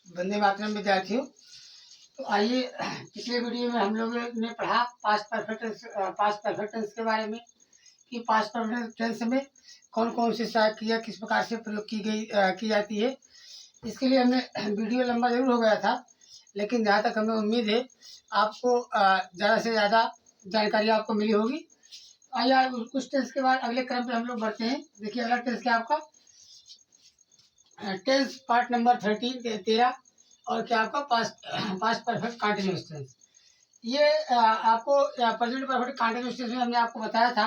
वंदे मातरम विद्यार्थियों। तो आइए, पिछले वीडियो में हम लोगों ने पढ़ा पास्ट परफेक्ट टेंस के बारे में कि पास्ट परफेक्ट टेंस में कौन कौन सी सहायक क्रिया किस प्रकार से प्रयोग की जाती है। इसके लिए हमने वीडियो लंबा जरूर हो गया था, लेकिन जहाँ तक हमें उम्मीद है आपको ज़्यादा से ज़्यादा जानकारी आपको मिली होगी। आइए उस टेंस के बाद अगले क्रम पे हम लोग बढ़ते हैं। देखिए अगला टेंस क्या आपका टेंस पार्ट नंबर 13 और क्या आपका पास्ट परफेक्ट कंटिन्यूअस टेंस। ये आपको प्रेजेंट परफेक्ट कंटिन्यूअस टेंस में हमने आपको बताया था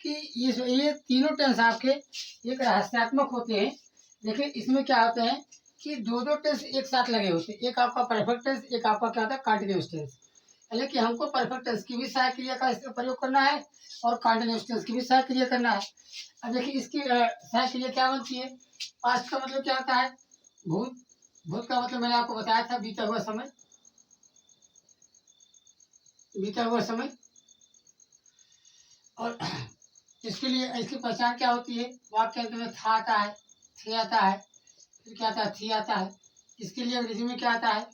कि ये तीनों टेंस आपके एक रहस्यात्मक होते हैं। देखिए इसमें क्या होते हैं कि दो टेंस एक साथ लगे होते हैं, एक आपका परफेक्ट टेंस, एक आपका क्या होता है कंटिन्यूअस टेंस। यानी कि हमको परफेक्ट टेंस की भी सहायक क्रिया का प्रयोग करना है और कंटिन्यूअस टेंस की भी सहायक क्रिया करना है। अब देखिए इसकी सहायक क्रिया क्या बनती है। पास्ट का मतलब क्या होता है भूत। भूत का मतलब मैंने आपको बताया था बीता हुआ समय, बीता हुआ समय। और इसके लिए इसकी पहचान क्या होती है, वाक्य अंत में था आता है, थे आता है, फिर क्या आता है थी आता है। इसके लिए अंग्रेजी में क्या आता है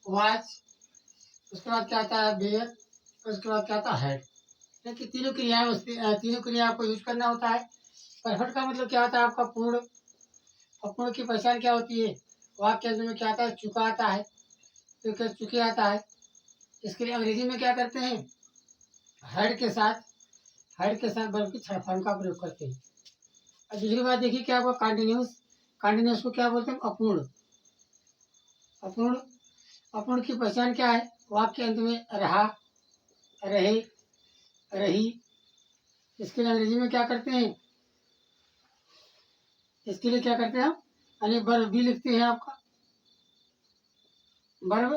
वाच, उसके बाद क्या आता है बेयर, उसके बाद क्या आता है हेड। कि तीनों क्रियाएं तीनों क्रिया आपको यूज करना होता है। परफेक्ट का मतलब क्या होता है आपका पूर्ण। और पूर्ण की पहचान क्या होती है, वाक्य अंत में क्या आता है चुका आता है, फिर क्या चुके आता है। इसके लिए अंग्रेजी में क्या करते हैं हेड के साथ वर्ब की थर्ड फॉर्म का प्रयोग करते हैं। और दूसरी बात देखिए क्या होगा कंटिन्यूस। कंटिन्यूस को क्या बोलते हैं अपूर्ण। अपूर्ण अपूर्ण की पहचान क्या है, वाक्य अंत में रहा, रहे, रही। इसके लिए अंग्रेजी में क्या करते हैं, इसके लिए क्या करते हैं हम यानी वर्ब बी लिखते हैं, आपका वर्ब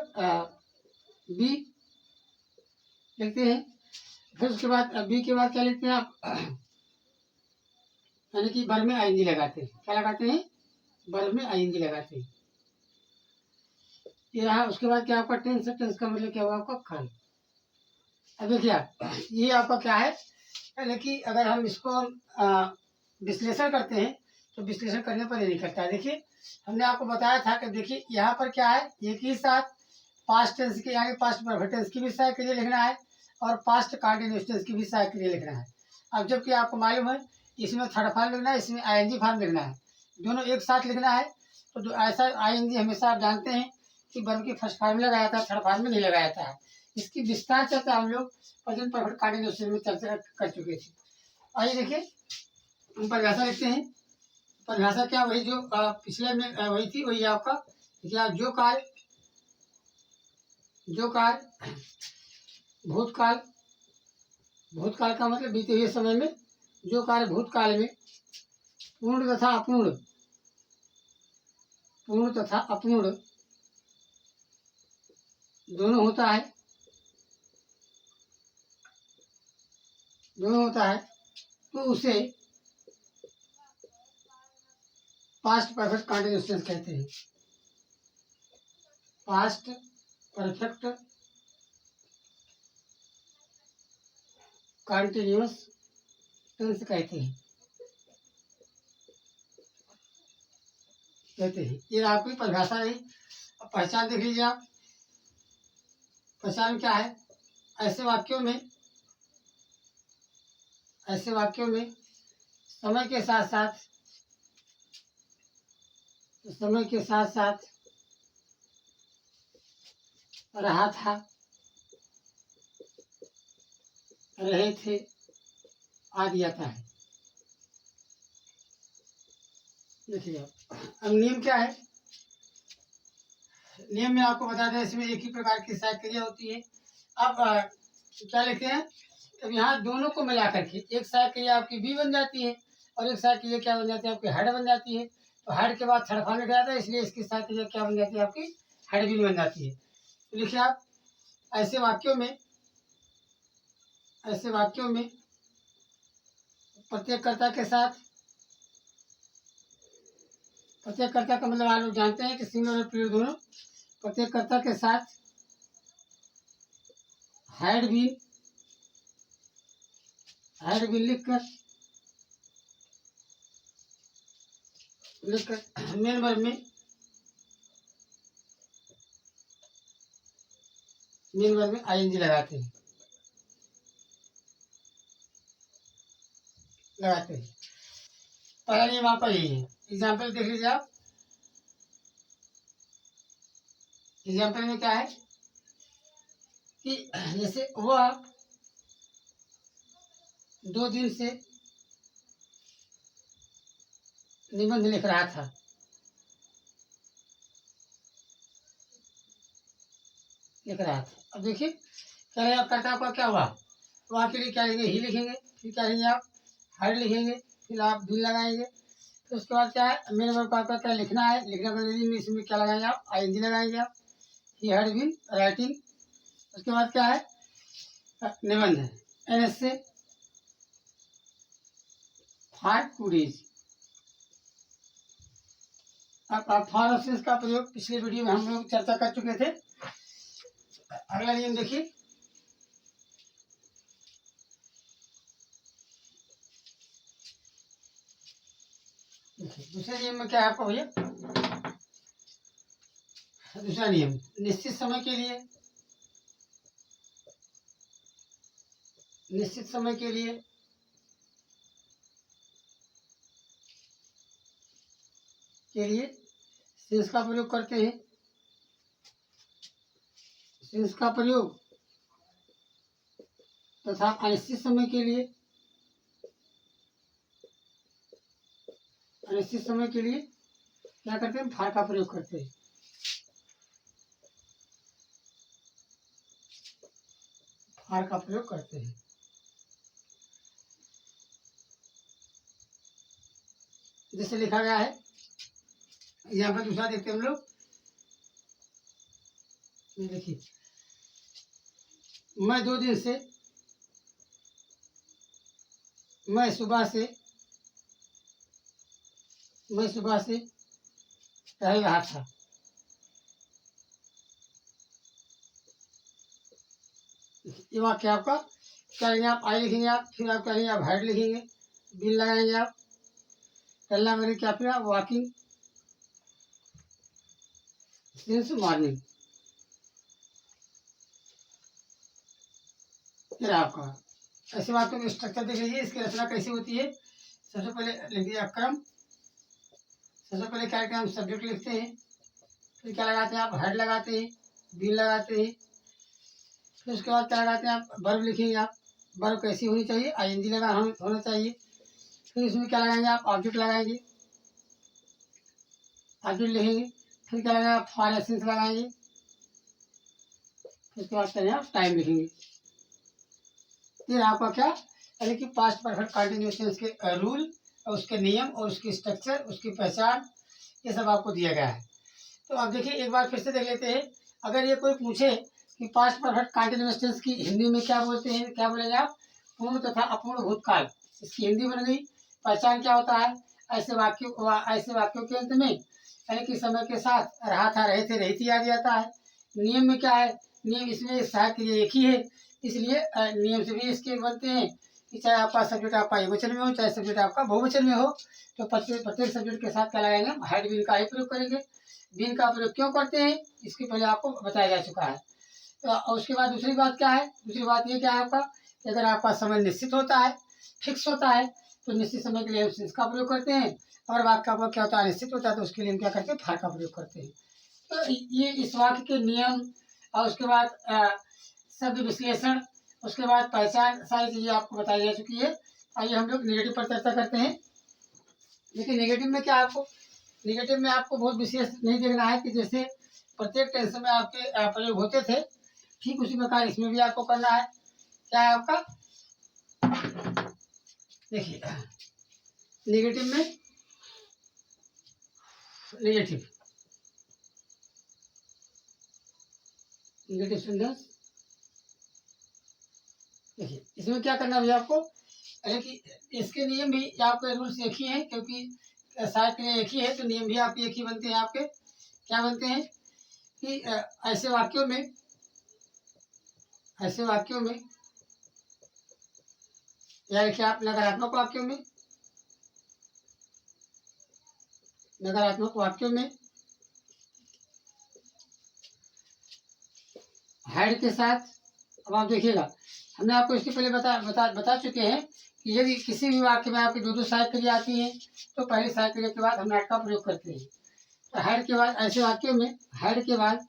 बी लिखते हैं। फिर उसके बाद बी के बाद क्या लिखते हैं आप यानी कि वर्ब में आईएनजी लगाते हैं। क्या लगाते हैं, वर्ब में आईएनजी लगाते हैं। ये रहा। उसके बाद क्या आपका टेंस है, टेंस का मतलब क्या हुआ आपका काल। अब देखिए आप ये आपका क्या है यानी कि अगर हम इसको विश्लेषण करते हैं तो विश्लेषण करने पर ये नहीं करता है। देखिए हमने आपको बताया था कि देखिए यहाँ पर क्या है एक ही साथ पास्ट टेंस के यानी पास्ट परफेक्ट टेंस की भी सहायक क्रिया लिखना है और पास्ट कंटिन्यूअस टेंस की भी सहायक क्रिया लिखना है। अब जबकि आपको मालूम है इसमें थर्ड फॉर्म लिखना है, इसमें आईएनजी फॉर्म लिखना है, दोनों एक साथ लिखना है। तो ऐसा आईएनजी हमेशा आप जानते हैं कि वर्ब की फर्स्ट फॉर्म में लगाया था, थर्ड फॉर्म में नहीं लगाया था। इसकी विस्तार चर्चा हम लोग प्रेजेंट परफेक्ट कंटिन्यूअस टेंस में चर्चा कर चुके थे। आइए देखिए हम परिभाषा लिखते हैं। परिभाषा क्या वही जो पिछले में वही थी, वही आपका क्या जो कार्य भूतकाल। भूतकाल का मतलब बीते हुए समय में, जो कार्य भूतकाल में पूर्ण तथा अपूर्ण, पूर्ण तथा अपूर्ण दोनों होता है, दोनों होता है तो उसे पास्ट परफेक्ट कंटिन्यूअस टेंस कहते हैं। पास्ट परफेक्ट कंटिन्यूअस टेंस कहते हैं। ये आपकी परिभाषा रही। अब पहचान देख लीजिए आप, पहचान क्या है, ऐसे वाक्यों में समय के साथ साथ रहा था, रहे थे आदि आता है। देखिए अब नियम क्या है, नियम में आपको बता दें इसमें एक ही प्रकार की सहायक क्रिया होती है। अब क्या लिखते हैं, अब यहाँ दोनों को मिला करके एक सहायक क्रिया आपकी बी बन जाती है और एक सहायक क्रिया क्या बन जाती है आपकी हेड बन जाती है। तो हेड के बाद थर्ड फॉर्म लिखा जाता है, इसलिए इसकी सहायक क्रिया क्या बन जाती है आपकी हेड बिन बन जाती है। तो लिखिए आप ऐसे वाक्यों में प्रत्येककर्ता का मतलब आप लोग जानते हैं कि सिंगुलर और प्लूरल दोनों। प्रत्येककर्ता के साथ हैड बीन लिखकर मेन वर्ब में मेन वर्ब में आईएनजी लगाते हैं, पहला नियम आपका यही है। एग्जाम्पल देख लीजिए आप। एग्जाम्पल में क्या है कि जैसे वह 2 दिन से निबंध लिख रहा था। अब देखिए कह रहे आप कर्ता का क्या हुआ, वहाँ के लिए क्या लिखेंगे, ही लिखेंगे, फिर क्या लिखेंगे आप, हर लिखेंगे, फिर आप बिल लगाएंगे। तो उसके बाद क्या है, मेरे वर्ब को आपका क्या लिखना है, लिखने के इसमें क्या लगाएंगे आप, आईएनजी लगाएंगे आप, ही हर्ड बिन राइटिंग। उसके बाद क्या है, निबंध एनएस से फॉर 2 डेज। अब फॉर ऑप्शंस का प्रयोग पिछले वीडियो में हम लोग चर्चा कर चुके थे। अगला नियम देखिए, दूसरे नियम में क्या है आपको भैया, दूसरा नियम निश्चित समय के लिए, निश्चित समय के लिए सेंस का प्रयोग करते हैं। सेंस का प्रयोग तथा अनिश्चित समय के लिए, अनिश्चित समय के लिए क्या करते हैं, फॉर का प्रयोग करते हैं। फॉर का प्रयोग करते हैं। जैसे लिखा गया है, यहाँ पर दूसरा देखते हैं हम लोग। देखिए, मैं 2 दिन से, मैं सुबह से टहल रहा था। ये वाक्य आपका क्या लिखेंगे आप, आई लिखेंगे आप, फिर आप क्या लिखेंगे आप, हेड लिखेंगे, बिल लगाएंगे आप, टहलना मेरे क्या, फिर आप वॉकिंग सिंस मॉर्निंग। फिर आपका ऐसे वाक्यों का स्ट्रक्चर देख लीजिए, इसकी रचना कैसी होती है। सबसे पहले लिख दिया क्रम, सबसे पहले क्या करते हैं हम, सब्जेक्ट लिखते हैं, फिर क्या लगाते हैं आप, हेड लगाते हैं, बिल लगाते हैं, फिर उसके बाद क्या लगाते हैं आप, वर्ब लिखेंगे आप, वर्ब कैसी होनी चाहिए, आईएनजी लगा होना चाहिए। फिर इसमें क्या लगाएंगे आप, ऑब्जेक्ट लगाएंगे, ऑब्जेक्ट लिखेंगे, फिर क्या लगाएंगे आप, फॉर एसेंस लगाएंगे, फिर उसके बाद करेंगे आप टाइम लिखेंगे। फिर आपका क्या, यानी कि पास्ट परफेक्ट कंटिन्यूअस टेंस के रूल और उसके नियम और उसकी स्ट्रक्चर, उसकी पहचान, ये सब आपको दिया गया है। तो अब देखिए एक बार फिर से देख लेते हैं। अगर ये कोई पूछे कि पास्ट परफेक्ट कंटिन्यूअस टेंस की हिंदी में क्या बोलते हैं, क्या बोलेंगे आप, पूर्ण तथा अपूर्ण भूतकाल। इसकी हिंदी बन गई, पहचान क्या होता है, ऐसे वाक्यों के अंत में यानी कि समय के साथ रहा था, रहे थे, रही थी आ जाता है। नियम में क्या है, नियम इसमें सहायक क्रिया एक ही है, इसलिए नियम से भी इसके बनते हैं कि चाहे आपका सब्जेक्ट आपका एकवचन में हो, चाहे सब्जेक्ट आपका बहुवचन में हो, तो प्रत्येक सब्जेक्ट के साथ क्या लगाएंगे, हेड बिन का ही प्रयोग करेंगे। बिन का प्रयोग क्यों करते हैं, इसके पहले आपको बताया जा चुका है। तो उसके बाद दूसरी बात क्या है, दूसरी बात ये क्या है आपका, कि अगर आपका समय निश्चित होता है, फिक्स होता है, तो निश्चित समय के लिए हम सिंस का प्रयोग करते हैं, और वाक्य का क्या होता है, अनिश्चित होता है, तो उसके लिए हम क्या करते हैं, फॉर का प्रयोग करते हैं। तो ये इस वाक्य के नियम और उसके बाद शब्द विश्लेषण, उसके बाद पहचान, सारी चीजें आपको बताई जा चुकी है। आइए हम लोग नेगेटिव पर चर्चा करते हैं। लेकिन नेगेटिव में क्या, आपको नेगेटिव में आपको बहुत विशेष नहीं देखना है कि जैसे प्रत्येक टेंस में आपके प्रयोग होते थे, ठीक उसी प्रकार इसमें भी आपको करना है। क्या है आपका, देखिए नेगेटिव में, नेगेटिव सेंटेंस, देखिए इसमें क्या करना भैया आपको, लेकिन इसके नियम भी आपके रूल्स एक ही हैं, क्योंकि साइड के एक ही है, तो नियम भी आपके एक ही बनते हैं। आपके क्या बनते हैं कि ऐसे वाक्यों में या लिखिए आप नकारात्मक वाक्यों में, हेड के साथ, अब आप देखिएगा हमने आपको इसके पहले बता चुके हैं कि यदि किसी भी वाक्य में आपकी दो सहायक क्रिया आती है तो पहली सहायक क्रिया के बाद हम नॉट का प्रयोग करते हैं। तो हेड के बाद ऐसे वाक्यों में हेड के बाद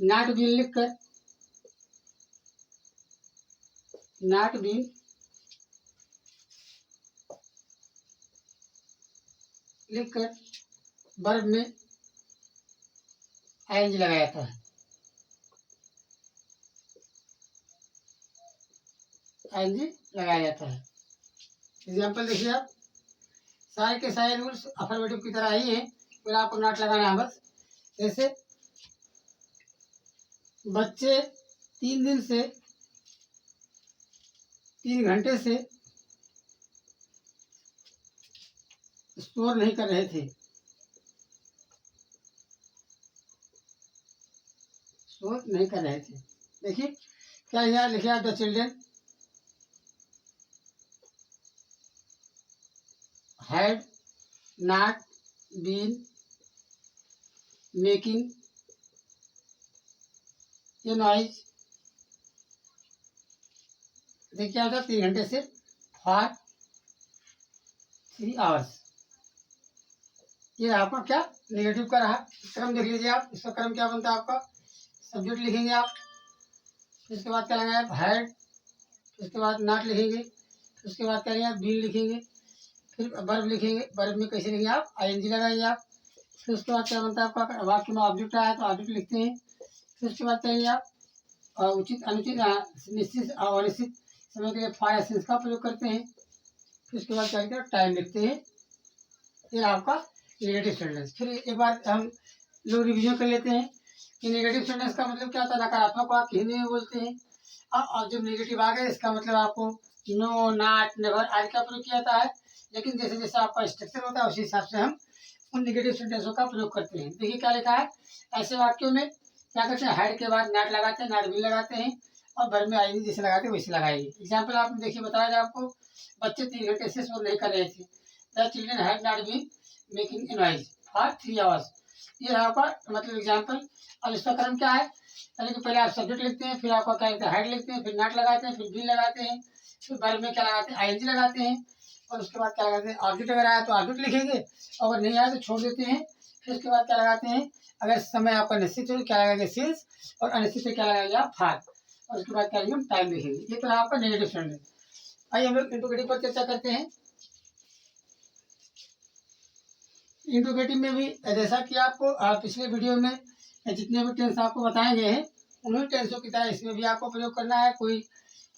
नॉट बीन लिखकर, नॉट बीन लिखकर वर्ब में आईएनजी लगाया जाता है। आईएनजी लगाया जाता है। एग्जाम्पल देखिए आप, सारे के सारे रूल्स अफर्मेटिव की तरह ही हैं, फिर आपको नॉट लगाना है बस। जैसे बच्चे 3 घंटे से स्टोर नहीं कर रहे थे, स्टोर नहीं कर रहे थे। देखिए क्या यहाँ लिखे आप, the children had not been making ये नॉइज। देखिए क्या होता है, 3 घंटे से फॉर 3 आवर्स। ये आपका क्या नेगेटिव का रहा। क्रम देख लीजिए आप, इसका क्रम क्या बनता है आपका, सब्जेक्ट लिखेंगे आप, उसके बाद क्या लगाएंगे आप हैड, उसके बाद नॉट लिखेंगे, उसके बाद क्या लिखेंगे बीन लिखेंगे, फिर वर्ब लिखेंगे। वर्ब में कैसे लिखेंगे आप, आईएनजी लगाइए आप। फिर उसके बाद क्या बनता है आपका, वाक्य में ऑब्जेक्ट आया तो ऑब्जेक्ट लिखते हैं। फिर उसके बाद कहेंगे आप उचित अनुचित निश्चित और अनिश्चित समय के लिए फॉर या सिंस का प्रयोग करते हैं। फिर उसके बाद क्या लिखते हैं, टाइम लिखते हैं। ये आपका नेगेटिव सेंटेंस। फिर एक बार हम लोग रिवीजन कर लेते हैं कि नेगेटिव सेंटेंस का मतलब क्या होता है, नकारात्मक वाक्य हिंदी में बोलते हैं। और जब नेगेटिव आ गए इसका मतलब आपको नो, नॉट, नेवर आदि का प्रयोग किया जाता है। लेकिन जैसे जैसे आपका स्ट्रक्चर होता है उसी हिसाब से हम उन नेगेटिव सेंटेंसों का प्रयोग करते हैं। देखिए क्या लिखा है, ऐसे वाक्यों में क्या करते हैं, हेड के बाद नॉट लगाते हैं, नॉट भी लगाते हैं, और वर्ब में आईएनजी जैसे लगाते हैं वैसे लगाएंगे। एग्जाम्पल आपने देखिए बताया जाए आपको, बच्चे 3 घंटे से सो नहीं कर रहे थे, the children had not been making a noise for 3 hours. ये रहा आपका मतलब एग्जाम्पल। अब इसका क्रम क्या है, पहले आप सब्जेक्ट लिखते हैं, फिर आपका क्या लिखते हैं, हेड लिखते हैं, फिर नॉट लगाते हैं, फिर बी लगाते हैं, फिर वर्ब में क्या लगाते हैं, आईएनजी लगाते हैं, और उसके बाद क्या लगाते हैं, ऑब्जेक्ट अगर आया तो ऑब्जेक्ट लिखेंगे, अगर नहीं आया तो छोड़ देते हैं। फिर उसके बाद क्या लगाते हैं, अगर समय आपका निश्चित हो तो क्या लगाएंगे सिंस, और अनिश्चित है क्या लगाएंगे आप फॉर, और उसके बाद क्या लिखेंगे टाइम लिखेंगे। ये तो आपका नेगेटिव सेंटेंस। आइए हम लोग इंट्रोगेटिव पर चर्चा करते हैं। इंट्रोगेटिव में भी जैसा कि आपको पिछले वीडियो में जितने भी टेंस आपको बताए गए हैं उन्हीं टेंसों की तरह इसमें भी आपको प्रयोग करना है। कोई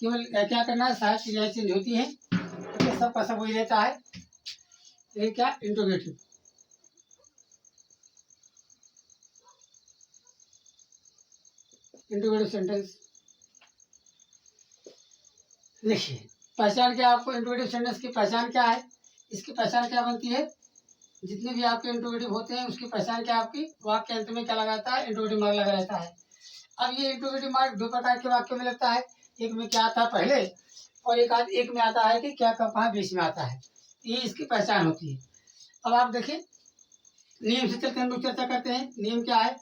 केवल क्या करना है, सहायक क्रियाएं चेंज होती हैं, तो सबका सब वही रहता है। ये क्या इंट्रोगेटिव, इंट्रोगेटिव सेंटेंस। देखिए पहचान क्या, आपको इंट्रोगेटिव सेंटेंस की पहचान क्या है, इसकी पहचान क्या बनती है, जितने भी आपके इंट्रोगेटिव होते हैं उसकी पहचान क्या आपकी, वाक्य अंत में क्या लगाता है, इंट्रोगेटिव मार्क लगा रहता है। अब ये इंट्रोगेटिव मार्क 2 प्रकार के वाक्यों में लगता है, एक में क्या आता है पहले, और एक में आता है कि क्या कहाँ बीच में आता है। ये इसकी पहचान होती है। अब आप देखिए नियम से चलते हम लोग चर्चा करते हैं। नियम क्या है,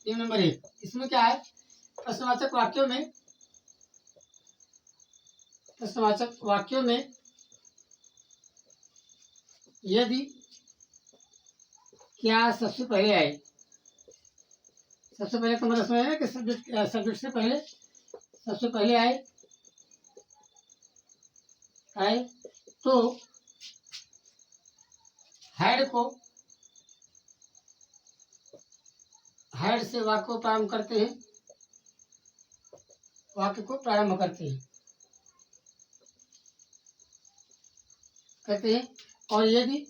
नियम नंबर 1, इसमें क्या है, प्रश्नवाचक वाक्यों में यदि क्या सबसे पहले आए, सबसे पहले का मतलब समझ है कि सब्जेक्ट से पहले सबसे पहले आए तो हेड से वाक्य को प्रारंभ करते हैं, और यदि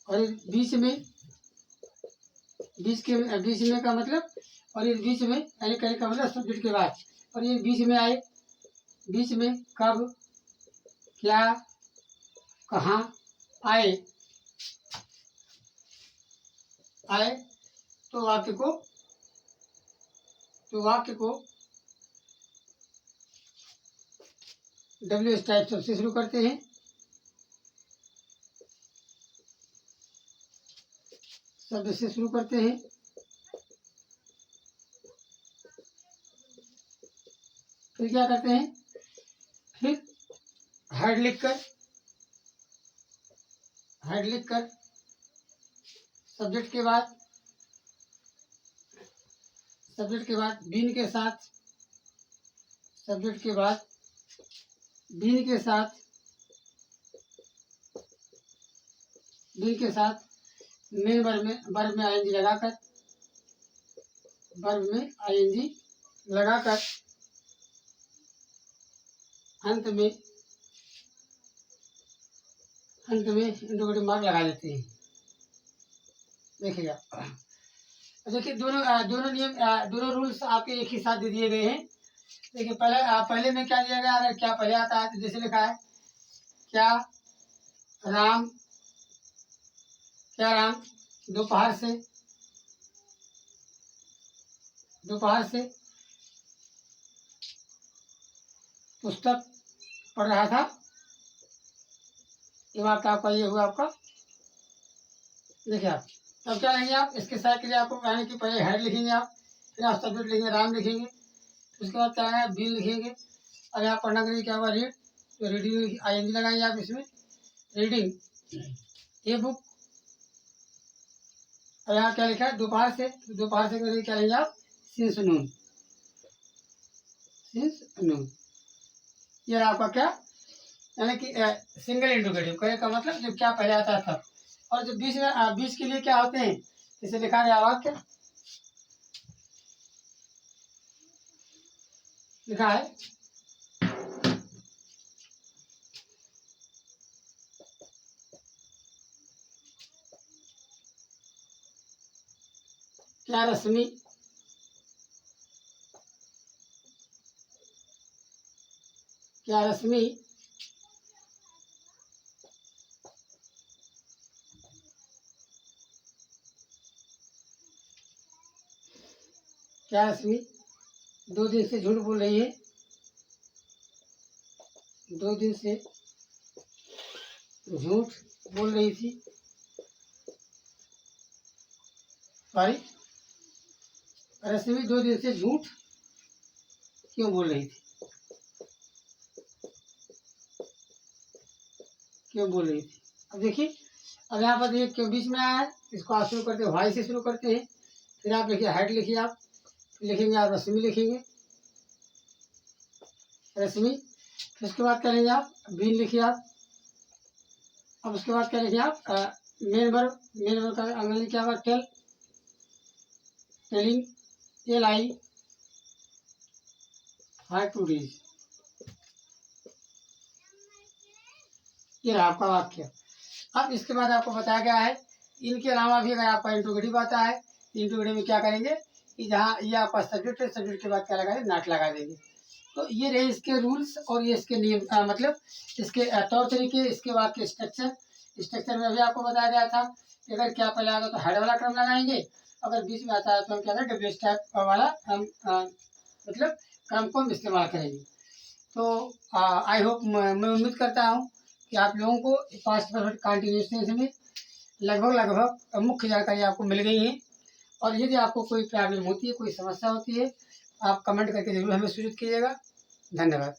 और बीच में का मतलब, और ये बीच में यानी कहीं का मतलब सब्जेक्ट के बाद, और ये बीच में आए, बीच में कब, क्या, कहाँ आए तो वाक्य को डब्ल्यू टाइप सबसे शुरू करते हैं, शब्द से शुरू करते हैं, फिर क्या करते हैं, फिर हेड लिखकर सब्जेक्ट के बाद बीन के साथ मेन वर्ब में आईएनजी लगाकर अंत में इंटरोगेटिव मार्क लगा देते हैं। देखिएगा, देखिए दोनों नियम, दोनों रूल्स आपके एक ही साथ दे दिए गए हैं। देखिए पहले में क्या दिया गया, अगर क्या पहले आता है तो जैसे लिखा है, क्या राम दोपहर से पुस्तक पढ़ रहा था। ये वाक्य आपका ये हुआ आपका। देखिए आप अब क्या लेंगे, आप इसके साथ के लिए आपको कहने की पहले हेड लिखेंगे आप, फिर आप सब्जेक्ट लिखेंगे, राम लिखेंगे, उसके बाद क्या है बिल लिखेंगे, और यहाँ पढ़ना के लिए क्या हुआ रीड, तो रीडिंग आईएनजी लगाएंगे आप इसमें, रीडिंग ये बुक, और यहाँ क्या लिखा है दोपहर से के लिए क्या लेंगे आप सिंस नून, ये आपका क्या यानी कि सिंगल इंट्रोगेटिव कहने का मतलब जो क्या पहले आता था। और जो बीच के लिए क्या होते हैं, इसे लिखा गया वाक्य लिखा है, क्या रश्मि क्या रश्मि 2 दिन से झूठ बोल रही है, 2 दिन से झूठ बोल रही थी, सॉरी रश्मि 2 दिन से झूठ क्यों बोल रही थी, अब देखिए, अब यहाँ पर ये क्यों बीच में आया है, इसको आप शुरू करते हैं वाई से शुरू करते हैं, फिर आप लिखिए हेड लिखिए आप, लिखेंगे आप रश्मि लिखेंगे, फिर उसके बाद क्या लेंगे आप बीन लिखिए आप, अब उसके बाद क्या लिखिए आप मेन वर्ब का अंग्रेजी क्या होगा टेलिंग LI 2 days, ये रहा आपका वाक्य। अब इसके बाद आपको बताया गया है इनके अलावा भी अगर आपका इंट्रोगेटिव आता है, इंट्रोगेटिव में क्या करेंगे कि जहाँ ये आपका सब्जेक्ट है, सब्जेक्ट के बाद क्या लगा देंगे नॉट लगा देंगे। तो ये रहे इसके रूल्स और ये इसके नियम, मतलब इसके तौर तरीके, इसके बाद के स्ट्रक्चर में अभी आपको बताया गया था कि अगर क्या पहले आता तो हेड वाला क्रम लगाएंगे, अगर बीच में आता है तो हम क्या करें डब्ल्यू टाइप वाला हम मतलब क्रम को हम इस्तेमाल करेंगे। तो आई होप, मैं उम्मीद करता हूँ कि आप लोगों को पास्ट परफेक्ट कंटिन्यूअस में लगभग मुख्य जानकारी आपको मिल गई है। और यदि आपको कोई प्रॉब्लम होती है, कोई समस्या होती है, आप कमेंट करके जरूर हमें सूचित कीजिएगा। धन्यवाद।